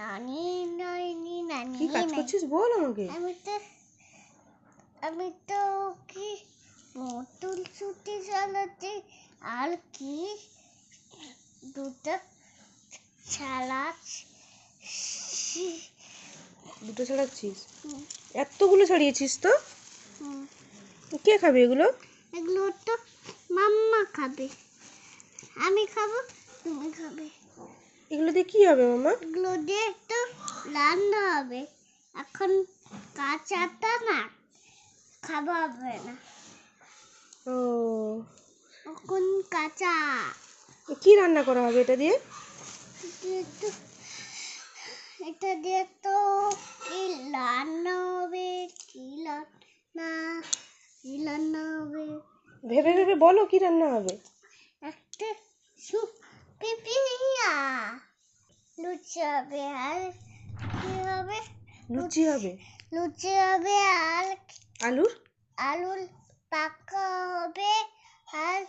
নানি নানি নানি কি কাজ করছিস বল আমাকে। আমি তো কি নতুন ছুটি চালাতে আর কি দুটো ছাড়াচ্ছি। দুটো ছাড়াচ্ছিস? এতগুলো ছাড়িয়েছিস তো? কে খাবে এগুলো? এগুলো তো মাম্মা খাবে, আমি খাবো, তুমি খাবে। এগুলো দিয়ে কি হবে মামা? এগুলো দিয়ে তো রান্না হবে। এখন কাঁচাটা না খাওয়া হবে না, ও, এখন কাঁচা। কি রান্না করা হবে এটা দিয়ে? এটা দিয়ে তো কি রান্না হবে, কি রান্না হবে ভেবে ভেবে বলো কি রান্না হবে। একটা পিপিয়া লুচি হবে, আর কি হবে? লুচি হবে। লুচি হবে আর আলুর আলুর পাকা হবে, আর